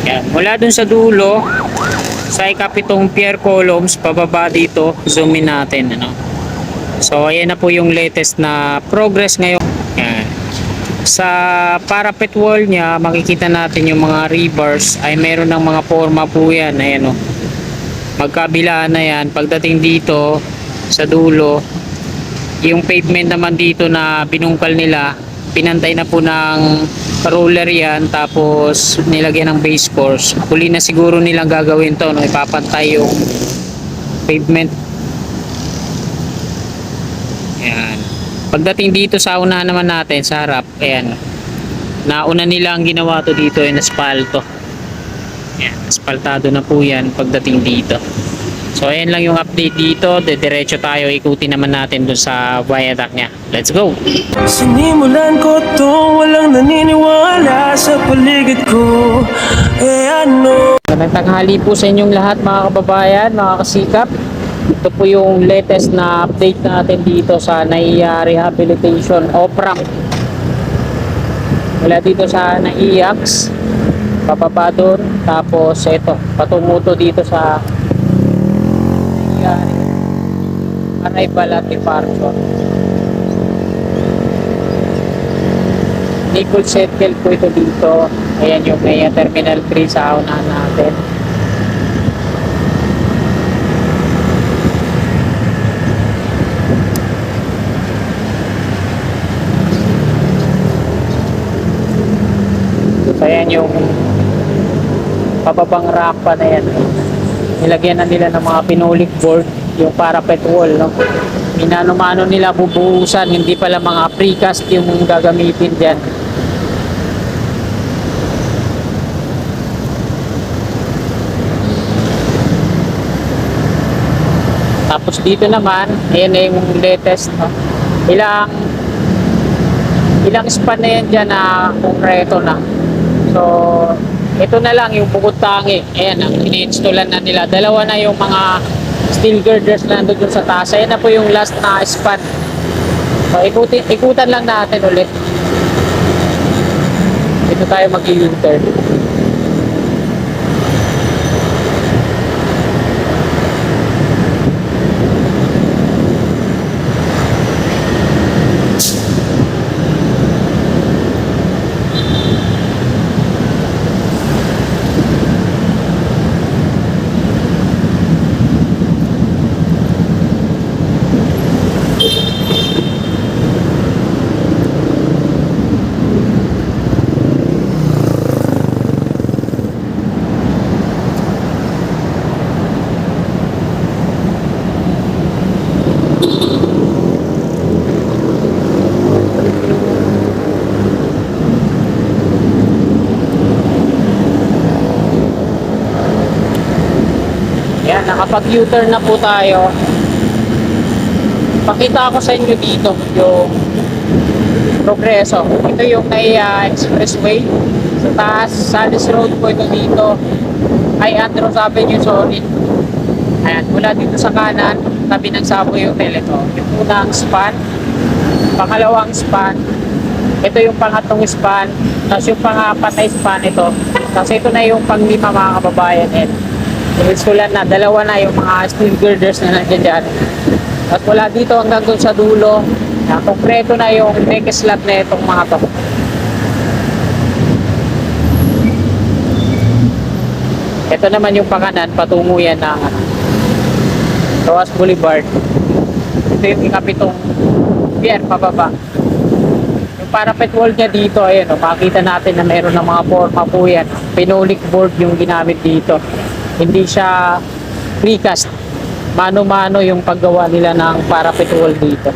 Yan. Mula dun sa dulo, sa ikapitong pier columns, pababa dito, zoom in natin. Ano? So, ayan na po yung latest na progress ngayon. Yan. Sa parapet wall niya, makikita natin yung mga rebars ay meron ng mga forma po yan. Ayan o. Magkabilaan na yan. Pagdating dito, sa dulo, yung pavement naman dito na binungkal nila, pinantay na po ng roller yan, tapos nilagyan ng base course. Huli na siguro nilang gagawin to, no? Ipapantay yung pavement. Ayan. Pagdating dito sa unahan naman natin, sa harap, ayan, nauna nila ang ginawa to dito ay asfalto. Ayan, asfaltado na po yan pagdating dito. So ayan lang yung update dito. Diretso tayo, ikutin naman natin dun sa viaduct nya. Let's go! Sinimulan ko to, walang naniniwala sa paligid ko. Ano? Magandang tanghali po sa inyong lahat mga kababayan, mga kasikap. Ito po yung latest na update natin dito sa NAIA Rehabilitation Off-Ramp. Mula dito sa NAIAX, papaba doon, tapos ito, patungo to dito sa arrival at departure. Nicol Circle po ito dito. Ayan yung may Terminal 3 sa unahan natin. So ayan yung pababang rampa na yan. Nilagyan na nila ng mga pinolik board, yung parapet wall, no? Minano-mano nila bubuhusan, hindi pala mga precast yung gagamitin dyan. Tapos dito naman, ayan na yung latest, no? Ilang span na yan dyan na konkreto na. So, ito na lang yung bukod tangi. Ayan, ini-installan na nila. Dalawa na yung mga steel girders na nandun sa taas. Ayan na po yung last na span. So, ikutan lang natin ulit. Dito tayo mag-i-turn. Yan, nakapag-U-turn na po tayo. Pakita ko sa inyo dito yung progreso. Ito yung NAIA Expressway. Sa taas, Salis Road po ito dito. Ay, Andros Avenue, sorry. Ayan, mula dito sa kanan, tabi ng Savoy Hotel ito. Yung unang span, pangalawang span, ito yung pangatlong span, tapos yung pangapatay span ito. Tapos ito na yung panglima mga kababayan. Insulan na, dalawa na yung mga steel girders na nandiyan dyan. At mula dito hanggang doon sa dulo, konkreto na yung deck slab na itong mga to. Ito naman yung pakanan, patungo yan ng Roas Boulevard. Ito yung ikapitong pier, pababa. Yung parapet wall niya dito, ayun, makikita natin na meron ng mga forma po yan. Pinolik board yung ginamit dito. Hindi siya precast. Mano-mano yung paggawa nila ng parapet wall dito.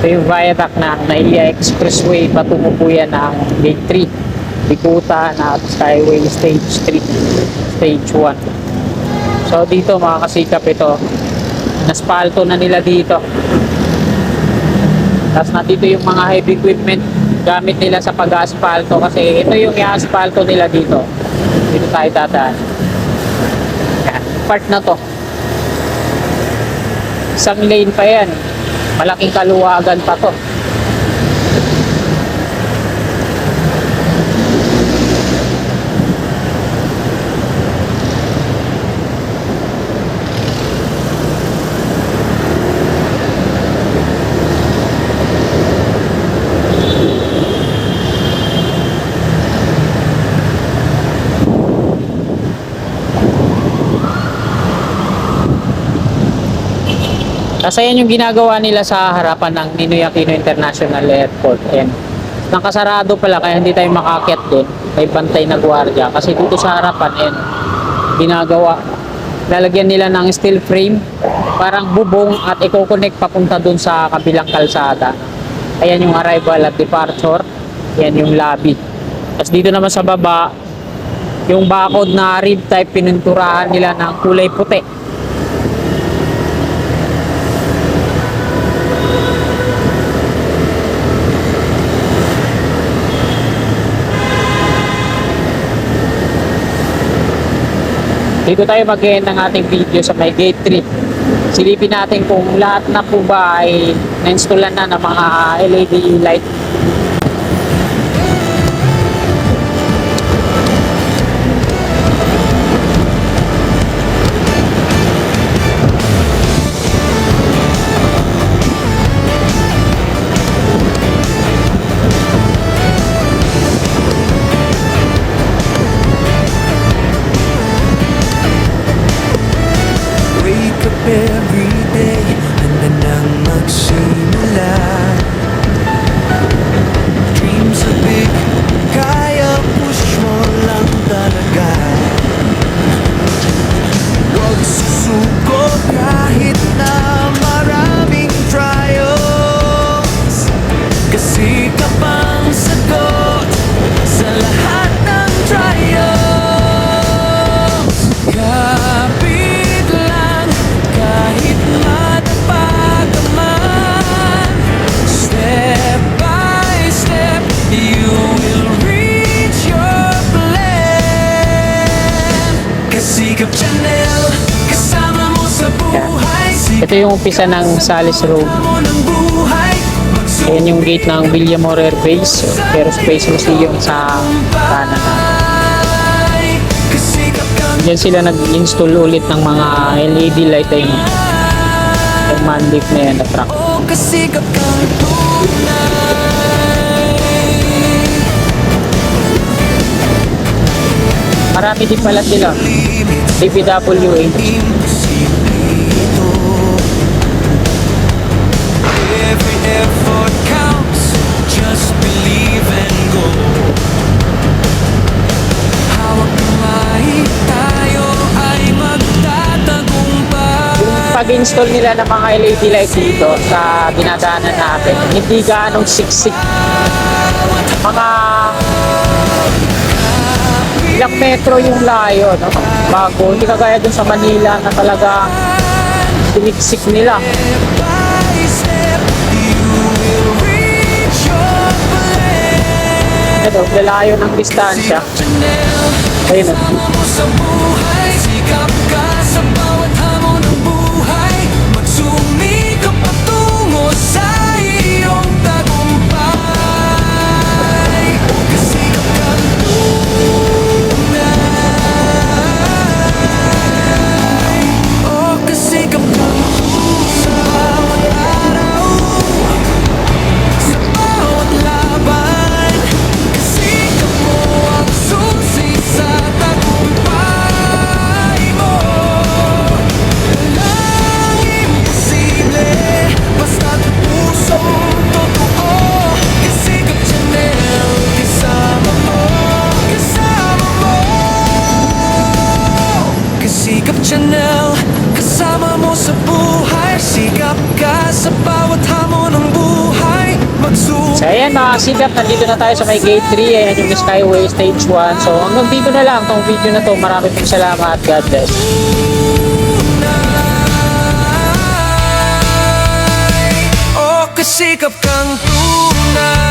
Ito yung viaduct na NAIA Expressway, patungo po yan ng Gate 3, Bikutan at Skyway Stage 3, Stage 1. So dito mga kasikap, ito Naspalto na nila dito. Tapos nandito yung mga heavy equipment gamit nila sa pag-aspalto kasi ito yung i-aspalto nila dito. Dito tayo dadaan. Yan, part na to. Isang lane pa yan. Malaking kaluwagan pa to. Kasi yan yung ginagawa nila sa harapan ng Ninoy Aquino International Airport. And nakasarado pala kaya hindi tayo makaakyat doon. May bantay na gwardiya. Kasi dito sa harapan, ginagawa. Lalagyan nila ng steel frame, parang bubong at i-connect papunta doon sa kabilang kalsada. Ayan yung arrival at departure. Ayan yung lobby. Tapos dito naman sa baba, yung bakod na rib type pininturahan nila ng kulay puti. Dito tayo mag-end ng ating video sa may gate 3. Silipin natin kung lahat na po ba ay na-installan na ng mga LED light. Wake up every day, handa nang magsimula. Dreams are big, kaya push mo lang talaga. Huwag susuko kahit na maraming trials, kasi kapang sagot sa lahat ng trials. Kapit lang kahit matapag ka man. Step by step, you will reach your plan. Kasikap Channel, kasama mo sa buhay. Ito yung umpisa ng Salis Road. Mo ng buhay. Ayan yung gate ng Villamor Air Base, Aerospace Museum sa kanan na. Kasikap kang Diyan sila nag-install ulit ng mga LED light ayun. Yung manlift na yan na truck. oh, kasikap kang tunay. Marami din pala sila. DPWH. Every effort counts, just believe and go. Hawak kamay, tayo ay magtatagumpay. Pag-install nila ng mga LED light dito sa dinadaanan natin, hindi gaanong siksik. Mga ilang metro yung layo, no? Bago, hindi kagaya dun sa Manila na talaga siniksik nila. By step, you will reach your plan. Ito, lalayo ng distansya. Ayun, Kasama mo sa buhay, sikap ka sa bawat hamon ng buhay. Magsumikap patungo sa iyong tagumpay. Kasikap kang tunay. Oh, kasikap kang sa bawat araw, sa bawat laban. Kasikap mo ang susi sa tagumpay mo. Walang imposible, basta't pusong totoo. Kasikap Channel, kasama mo, kasama mo. Kasikap Channel, kasama mo sa buhay. Sikap ka sa bawat hamon ng buhay. so ayan mga kasikap, nandito na tayo sa may gate 3. Ayan yung Skyway Stage 1. So hanggang dito na lang tong video na to. Maraming salamat. God bless. sikap kang tunay.